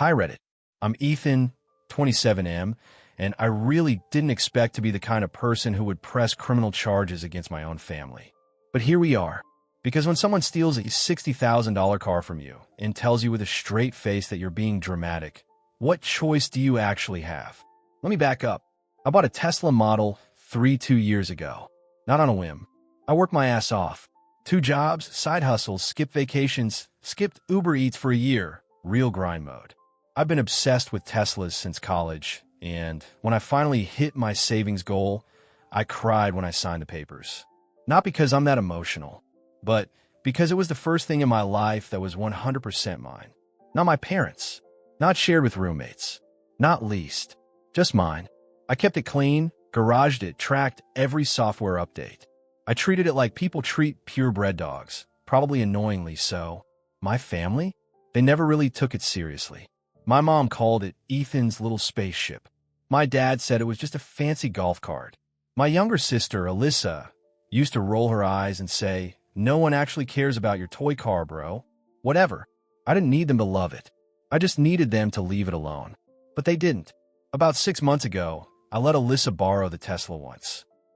Hi Reddit, I'm Ethan, 27M, and I really didn't expect to be the kind of person who would press criminal charges against my own family. But here we are. Because when someone steals a $60,000 car from you and tells you with a straight face that you're being dramatic, what choice do you actually have? Let me back up. I bought a Tesla Model 3 2 years ago. Not on a whim. I worked my ass off. 2 jobs, side hustles, skipped vacations, skipped Uber Eats for a year. Real grind mode. I've been obsessed with Teslas since college, and when I finally hit my savings goal, I cried when I signed the papers. Not because I'm that emotional, but because it was the first thing in my life that was 100% mine. Not my parents', not shared with roommates, not leased, just mine. I kept it clean, garaged it, tracked every software update. I treated it like people treat purebred dogs, probably annoyingly so. My family? They never really took it seriously. My mom called it Ethan's little spaceship. My dad said it was just a fancy golf cart. My younger sister, Alyssa, used to roll her eyes and say, "No one actually cares about your toy car, bro." Whatever. I didn't need them to love it. I just needed them to leave it alone. But they didn't. About 6 months ago, I let Alyssa borrow the Tesla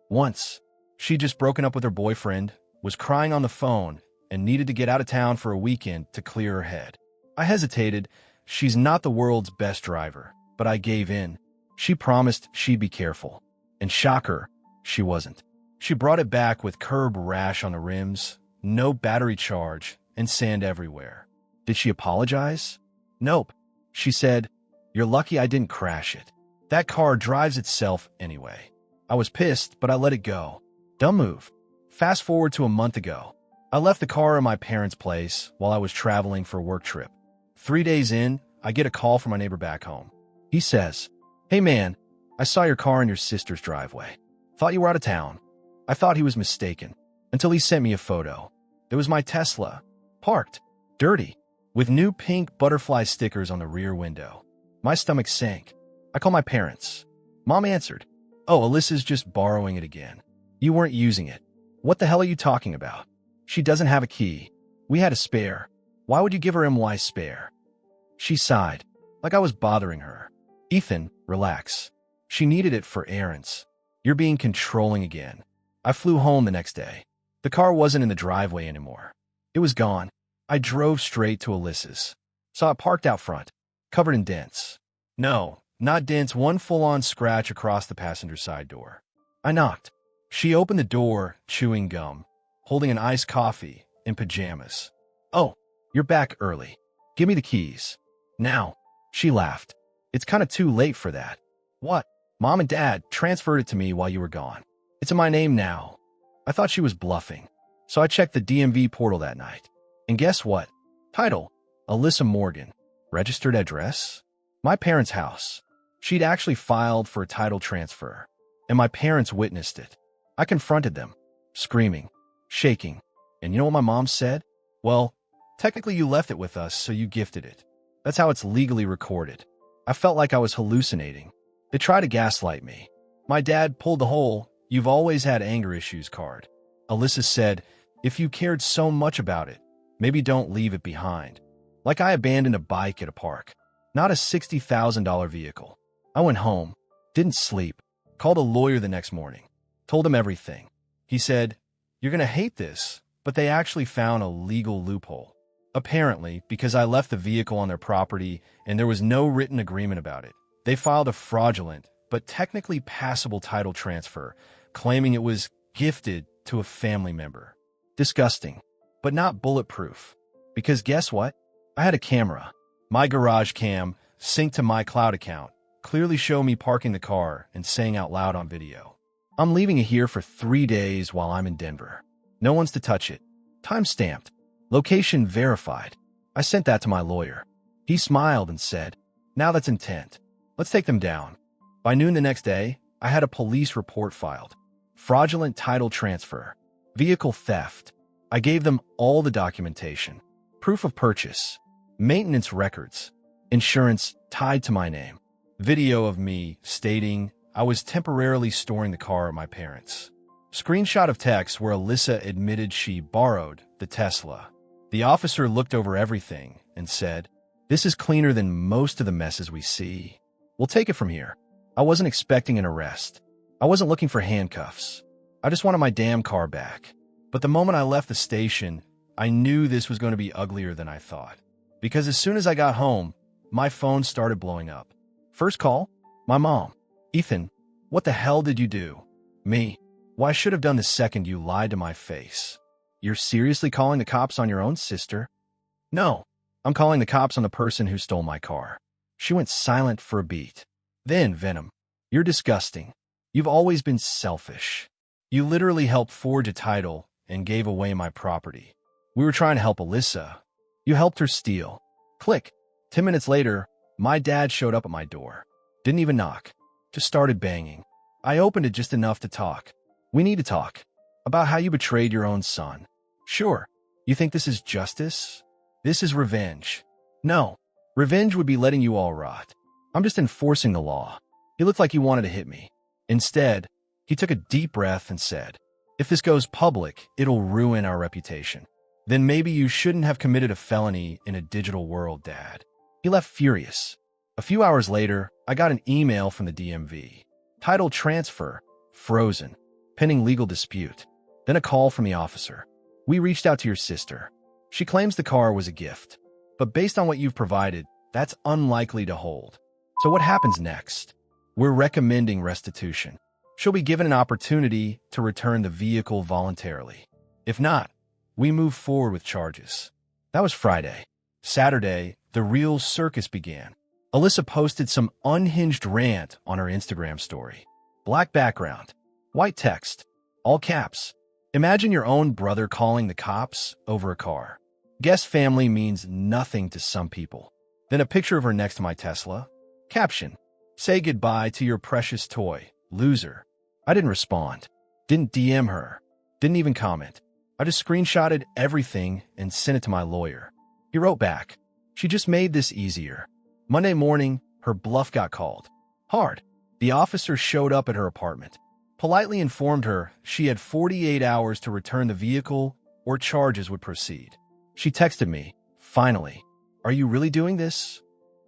once. She'd just broken up with her boyfriend, was crying on the phone, and needed to get out of town for a weekend to clear her head. I hesitated. She's not the world's best driver, but I gave in. She promised she'd be careful. And shocker, she wasn't. She brought it back with curb rash on the rims, no battery charge, and sand everywhere. Did she apologize? Nope. She said, "You're lucky I didn't crash it. That car drives itself anyway." I was pissed, but I let it go. Dumb move. Fast forward to a month ago. I left the car in my parents' place while I was traveling for a work trip. 3 days in, I get a call from my neighbor back home. He says, "Hey man, I saw your car in your sister's driveway. Thought you were out of town." I thought he was mistaken, until he sent me a photo. It was my Tesla, parked, dirty, with new pink butterfly stickers on the rear window. My stomach sank. I called my parents. Mom answered, "Oh, Alyssa's just borrowing it again. You weren't using it." "What the hell are you talking about? She doesn't have a key. We had a spare. Why would you give her MY spare?" She sighed, like I was bothering her. "Ethan, relax. She needed it for errands. You're being controlling again." I flew home the next day. The car wasn't in the driveway anymore. It was gone. I drove straight to Alyssa's. Saw it parked out front, covered in dents. No, not dents, one full-on scratch across the passenger side door. I knocked. She opened the door, chewing gum, holding an iced coffee, in pajamas. "Oh, you're back early. Give me the keys. Now." She laughed. "It's kind of too late for that." "What?" "Mom and Dad transferred it to me while you were gone. It's in my name now." I thought she was bluffing, so I checked the DMV portal that night. And guess what? Title, Alyssa Morgan. Registered address, my parents' house. She'd actually filed for a title transfer, and my parents witnessed it. I confronted them, screaming, shaking. And you know what my mom said? "Well, technically you left it with us, so you gifted it. That's how it's legally recorded." I felt like I was hallucinating. They tried to gaslight me. My dad pulled the whole "you've always had anger issues" card. Alyssa said, "If you cared so much about it, maybe don't leave it behind." Like I abandoned a bike at a park, not a $60,000 vehicle. I went home, didn't sleep, called a lawyer the next morning, told him everything. He said, "You're going to hate this, but they actually found a legal loophole. Apparently, because I left the vehicle on their property and there was no written agreement about it, they filed a fraudulent, but technically passable title transfer, claiming it was gifted to a family member." Disgusting, but not bulletproof. Because guess what? I had a camera. My garage cam, synced to my cloud account, clearly showed me parking the car and saying out loud on video, "I'm leaving it here for 3 days while I'm in Denver. No one's to touch it. Time stamped. Location verified." I sent that to my lawyer. He smiled and said, "Now that's intent. Let's take them down." By noon the next day, I had a police report filed. Fraudulent title transfer. Vehicle theft. I gave them all the documentation. Proof of purchase. Maintenance records. Insurance tied to my name. Video of me stating I was temporarily storing the car at my parents'. Screenshot of text where Alyssa admitted she borrowed the Tesla. The officer looked over everything and said, This is cleaner than most of the messes we see. We'll take it from here. I wasn't expecting an arrest. I wasn't looking for handcuffs. I just wanted my damn car back. But the moment I left the station, I knew this was going to be uglier than I thought. Because as soon as I got home, my phone started blowing up. First call, my mom. Ethan, what the hell did you do? Me. Well, I should have done the second you lied to my face. You're seriously calling the cops on your own sister? No, I'm calling the cops on the person who stole my car. She went silent for a beat. Then, Venom, you're disgusting. You've always been selfish. You literally helped forge a title and gave away my property. We were trying to help Alyssa. You helped her steal. Click. 10 minutes later, my dad showed up at my door. Didn't even knock. Just started banging. I opened it just enough to talk. We need to talk. About how you betrayed your own son. Sure. You think this is justice? This is revenge. No. Revenge would be letting you all rot. I'm just enforcing the law. He looked like he wanted to hit me. Instead, he took a deep breath and said, if this goes public, it'll ruin our reputation. Then maybe you shouldn't have committed a felony in a digital world, Dad. He left furious. A few hours later, I got an email from the DMV. Title transfer, frozen, pending legal dispute. Then a call from the officer. We reached out to your sister. She claims the car was a gift. But based on what you've provided, that's unlikely to hold. So what happens next? We're recommending restitution. She'll be given an opportunity to return the vehicle voluntarily. If not, we move forward with charges. That was Friday. Saturday, the real circus began. Alyssa posted some unhinged rant on her Instagram story. Black background, white text, all caps. Imagine your own brother calling the cops over a car. Guess family means nothing to some people. Then a picture of her next to my Tesla. Caption, say goodbye to your precious toy, loser. I didn't respond. Didn't DM her. Didn't even comment. I just screenshotted everything and sent it to my lawyer. He wrote back, she just made this easier. Monday morning, her bluff got called. Hard. The officer showed up at her apartment, politely informed her she had 48 hours to return the vehicle or charges would proceed. She texted me, finally, are you really doing this?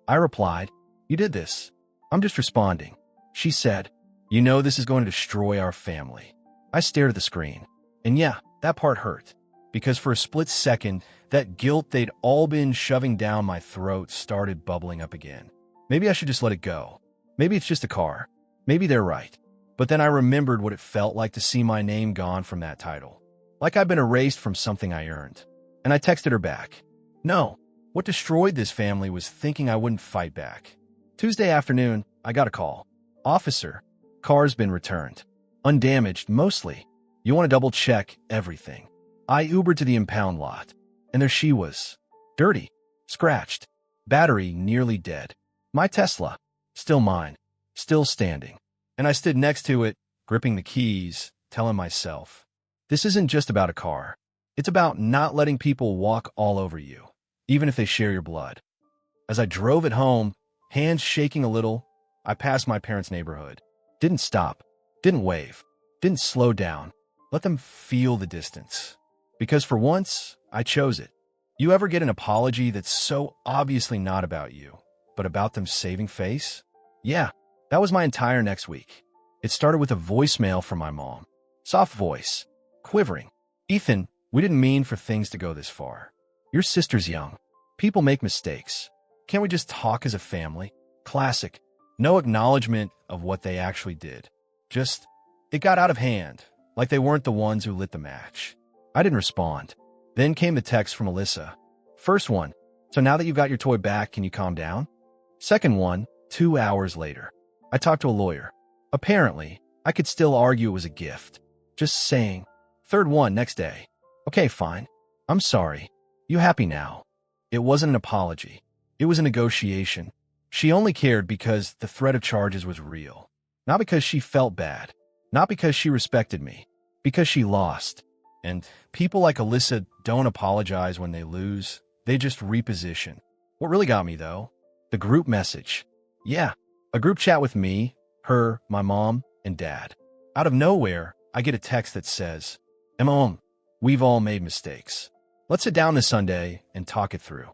I replied, you did this. I'm just responding. She said, you know this is going to destroy our family. I stared at the screen. And yeah, that part hurt. Because for a split second, that guilt they'd all been shoving down my throat started bubbling up again. Maybe I should just let it go. Maybe it's just a car. Maybe they're right. But then I remembered what it felt like to see my name gone from that title. Like I'd been erased from something I earned. And I texted her back. No, what destroyed this family was thinking I wouldn't fight back. Tuesday afternoon, I got a call. Officer, car's been returned. Undamaged, mostly. You want to double-check everything. I Ubered to the impound lot. And there she was. Dirty. Scratched. Battery nearly dead. My Tesla. Still mine. Still standing. And I stood next to it, gripping the keys, telling myself, this isn't just about a car. It's about not letting people walk all over you, even if they share your blood. As I drove it home, hands shaking a little, I passed my parents' neighborhood. Didn't stop. Didn't wave. Didn't slow down. Let them feel the distance. Because for once, I chose it. You ever get an apology that's so obviously not about you, but about them saving face? Yeah, that was my entire next week. It started with a voicemail from my mom. Soft voice. Quivering. Ethan, we didn't mean for things to go this far. Your sister's young. People make mistakes. Can't we just talk as a family? Classic. No acknowledgement of what they actually did. Just, it got out of hand, like they weren't the ones who lit the match. I didn't respond. Then came the text from Alyssa. First one, so now that you've got your toy back, can you calm down? Second one, 2 hours later. I talked to a lawyer. Apparently, I could still argue it was a gift. Just saying. Third one, next day. Okay, fine. I'm sorry. You happy now? It wasn't an apology. It was a negotiation. She only cared because the threat of charges was real. Not because she felt bad. Not because she respected me. Because she lost. And people like Alyssa don't apologize when they lose. They just reposition. What really got me, though? The group message. Yeah, a group chat with me, her, my mom, and dad. Out of nowhere, I get a text that says, Mom, we've all made mistakes. Let's sit down this Sunday and talk it through.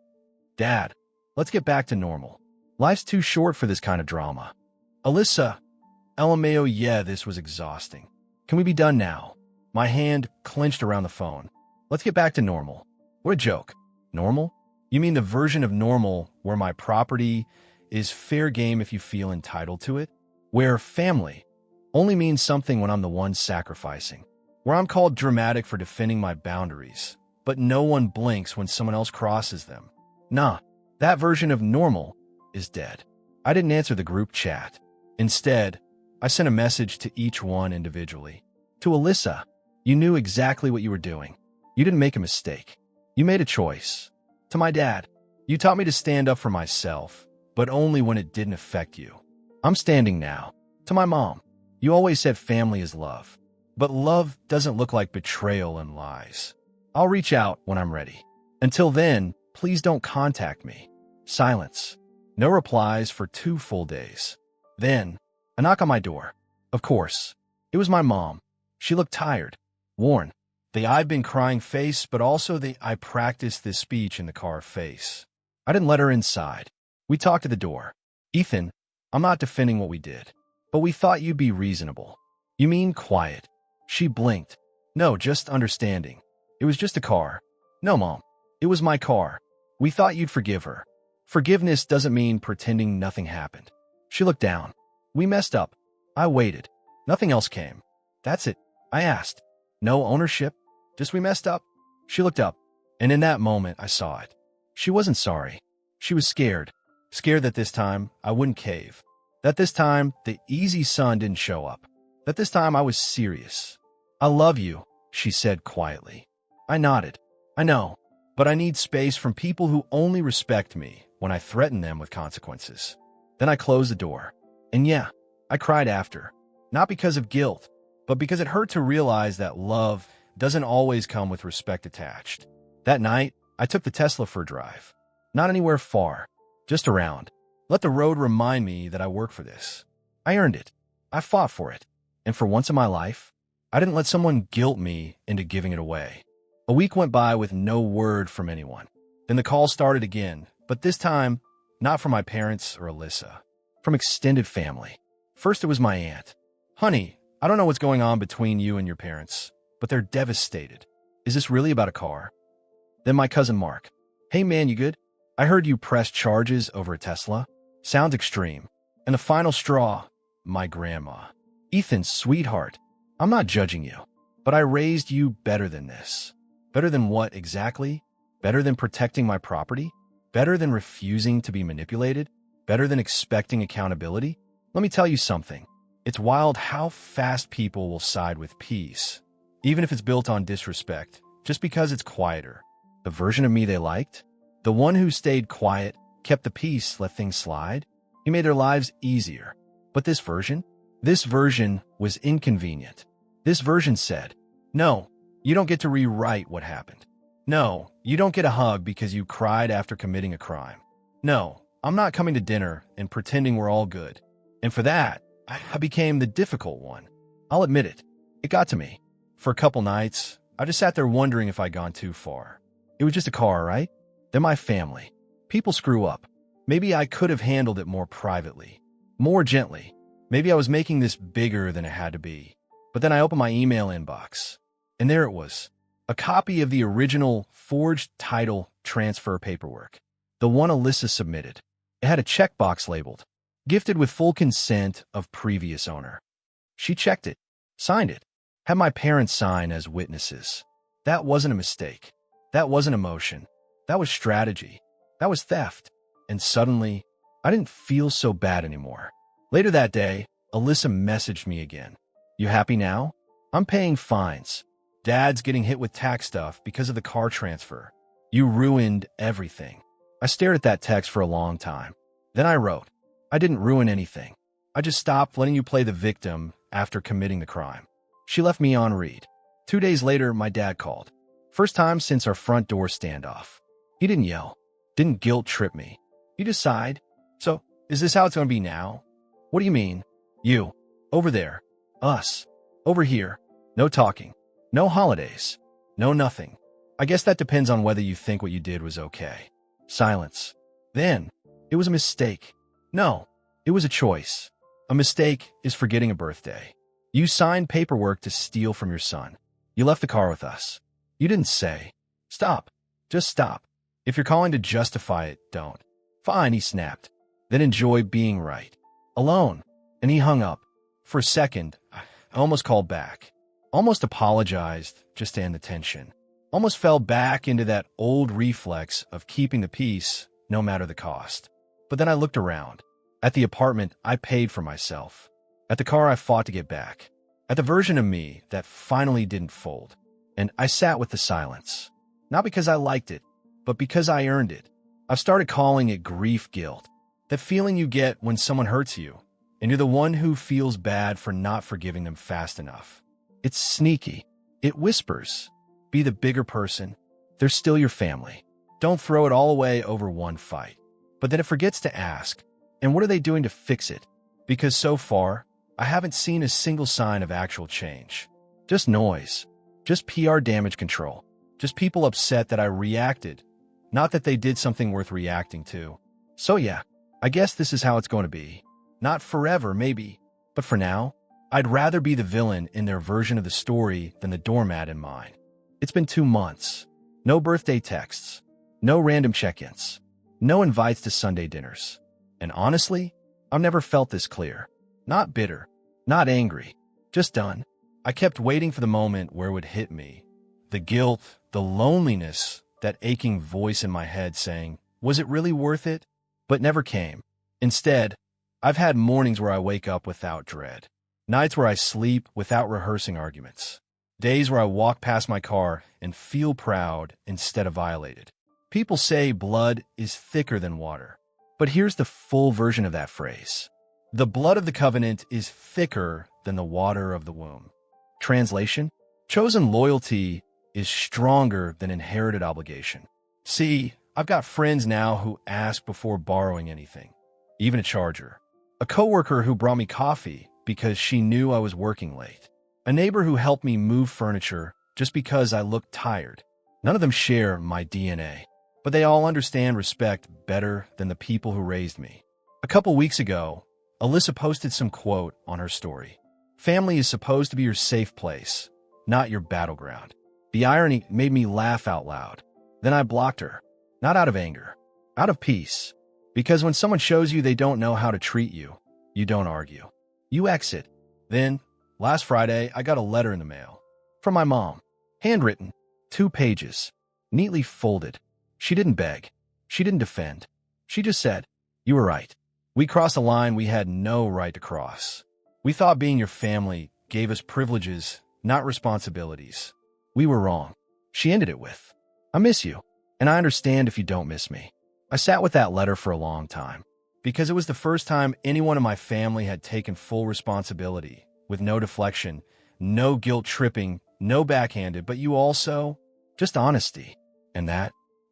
Dad, Let's get back to normal. Life's too short for this kind of drama. Alyssa, LMAO, yeah, this was exhausting. Can we be done now? My hand clenched around the phone. Let's get back to normal. What a joke. Normal? You mean the version of normal where my property is fair game if you feel entitled to it? Where family only means something when I'm the one sacrificing? Where I'm called dramatic for defending my boundaries, but no one blinks when someone else crosses them? Nah, that version of normal is dead. I didn't answer the group chat. Instead, I sent a message to each one individually. To Alyssa, you knew exactly what you were doing. You didn't make a mistake. You made a choice. To my dad, you taught me to stand up for myself, but only when it didn't affect you. I'm standing now. To my mom, you always said family is love, but love doesn't look like betrayal and lies. I'll reach out when I'm ready. Until then, please don't contact me. Silence. No replies for 2 full days. Then, a knock on my door. Of course, it was my mom. She looked tired, worn. The I've been crying face, but also the I practiced this speech in the car face. I didn't let her inside. We talked at the door. Ethan, I'm not defending what we did, but we thought you'd be reasonable. You mean quiet? She blinked. No, just understanding. It was just a car. No, Mom. It was my car. We thought you'd forgive her. Forgiveness doesn't mean pretending nothing happened. She looked down. We messed up. I waited. Nothing else came. That's it. I asked. No ownership? Just we messed up? She looked up, and in that moment I saw it. She wasn't sorry. She was scared. Scared that this time I wouldn't cave. That this time the easy son didn't show up. That this time I was serious. I love you, she said quietly. I nodded. I know, but I need space from people who only respect me when I threaten them with consequences. Then I closed the door. And yeah, I cried after. Not because of guilt, but because it hurt to realize that love doesn't always come with respect attached. That night, I took the Tesla for a drive. Not anywhere far, just around. Let the road remind me that I work for this. I earned it. I fought for it. And for once in my life, I didn't let someone guilt me into giving it away. A week went by with no word from anyone. Then the call started again, but this time, not from my parents or Alyssa. From extended family. First, it was my aunt. Honey, I don't know what's going on between you and your parents, but they're devastated. Is this really about a car? Then my cousin Mark. Hey man, you good? I heard you pressed charges over a Tesla. Sounds extreme. And the final straw, my grandma. Ethan, sweetheart, I'm not judging you, but I raised you better than this. Better than what exactly? Better than protecting my property? Better than refusing to be manipulated? Better than expecting accountability? Let me tell you something. It's wild how fast people will side with peace, even if it's built on disrespect, just because it's quieter. The version of me they liked? The one who stayed quiet, kept the peace, let things slide? He made their lives easier. But this version? This version was inconvenient. This version said, no, you don't get to rewrite what happened. No, you don't get a hug because you cried after committing a crime. No, I'm not coming to dinner and pretending we're all good. And for that, I became the difficult one. I'll admit it. It got to me. For a couple nights, I just sat there wondering if I'd gone too far. It was just a car, right? They're my family. People screw up. Maybe I could have handled it more privately, more gently. Maybe I was making this bigger than it had to be. But then I opened my email inbox, and there it was. A copy of the original forged title transfer paperwork. The one Alyssa submitted. It had a checkbox labeled, gifted with full consent of previous owner. She checked it, signed it, had my parents sign as witnesses. That wasn't a mistake. That wasn't emotion. That was strategy. That was theft. And suddenly, I didn't feel so bad anymore. Later that day, Alyssa messaged me again. You happy now? I'm paying fines. Dad's getting hit with tax stuff because of the car transfer. You ruined everything. I stared at that text for a long time. Then I wrote, I didn't ruin anything. I just stopped letting you play the victim after committing the crime. She left me on read. 2 days later, my dad called. First time since our front door standoff. He didn't yell, didn't guilt trip me. He just sighed. So, is this how it's going to be now? What do you mean? You. Over there. Us. Over here. No talking. No holidays. No nothing. I guess that depends on whether you think what you did was okay. Silence. Then, it was a mistake. No, it was a choice. A mistake is forgetting a birthday. You signed paperwork to steal from your son. You left the car with us. You didn't say, "Stop. Just stop." If you're calling to justify it, don't. Fine, he snapped. Then enjoy being right. Alone. And he hung up. For a second, I almost called back. Almost apologized just to end the tension. Almost fell back into that old reflex of keeping the peace, no matter the cost. But then I looked around. At the apartment I paid for myself. At the car I fought to get back. At the version of me that finally didn't fold. And I sat with the silence. Not because I liked it, but because I earned it. I've started calling it grief guilt. That feeling you get when someone hurts you, and you're the one who feels bad for not forgiving them fast enough. It's sneaky. It whispers. Be the bigger person. They're still your family. Don't throw it all away over one fight. But then it forgets to ask, and what are they doing to fix it? Because so far, I haven't seen a single sign of actual change. Just noise. Just PR damage control. Just people upset that I reacted, not that they did something worth reacting to. So yeah, I guess this is how it's going to be. Not forever, maybe, but for now, I'd rather be the villain in their version of the story than the doormat in mine. It's been 2 months. No birthday texts. No random check-ins. No invites to Sunday dinners. And honestly, I've never felt this clear. Not bitter. Not angry. Just done. I kept waiting for the moment where it would hit me. The guilt, the loneliness, that aching voice in my head saying, was it really worth it? But never came. Instead, I've had mornings where I wake up without dread. Nights where I sleep without rehearsing arguments. Days where I walk past my car and feel proud instead of violated. People say blood is thicker than water. But here's the full version of that phrase. The blood of the covenant is thicker than the water of the womb. Translation? Chosen loyalty is stronger than inherited obligation. See, I've got friends now who ask before borrowing anything, even a charger. A coworker who brought me coffee because she knew I was working late. A neighbor who helped me move furniture just because I looked tired. None of them share my DNA, but they all understand respect better than the people who raised me. A couple weeks ago, Alyssa posted some quote on her story. Family is supposed to be your safe place, not your battleground. The irony made me laugh out loud. Then I blocked her, not out of anger, out of peace. Because when someone shows you they don't know how to treat you, you don't argue. You exit. Then, last Friday, I got a letter in the mail. From my mom. Handwritten. 2 pages. Neatly folded. She didn't beg. She didn't defend. She just said, "You were right. We crossed a line we had no right to cross. We thought being your family gave us privileges, not responsibilities. We were wrong." She ended it with, "I miss you, and I understand if you don't miss me." I sat with that letter for a long time, because it was the first time anyone in my family had taken full responsibility, with no deflection, no guilt tripping, no backhanded, but you also, just honesty. And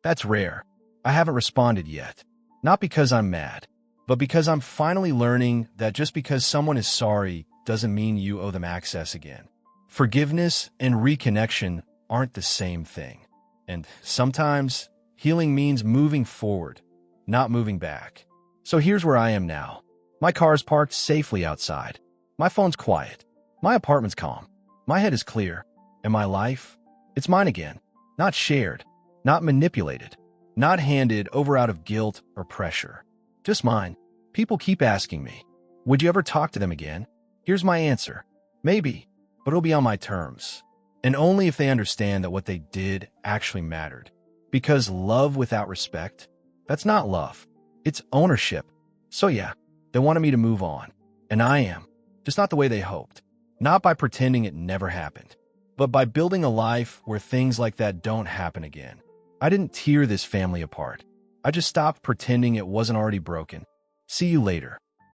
that's rare. I haven't responded yet. Not because I'm mad, but because I'm finally learning that just because someone is sorry doesn't mean you owe them access again. Forgiveness and reconnection aren't the same thing. And sometimes, healing means moving forward, not moving back. So here's where I am now. My car's parked safely outside. My phone's quiet. My apartment's calm. My head is clear. And my life? It's mine again. Not shared. Not manipulated. Not handed over out of guilt or pressure. Just mine. People keep asking me, would you ever talk to them again? Here's my answer. Maybe, but it'll be on my terms. And only if they understand that what they did actually mattered. Because love without respect, that's not love. It's ownership. So yeah, they wanted me to move on. And I am. Just not the way they hoped. Not by pretending it never happened. But by building a life where things like that don't happen again. I didn't tear this family apart. I just stopped pretending it wasn't already broken. See you later.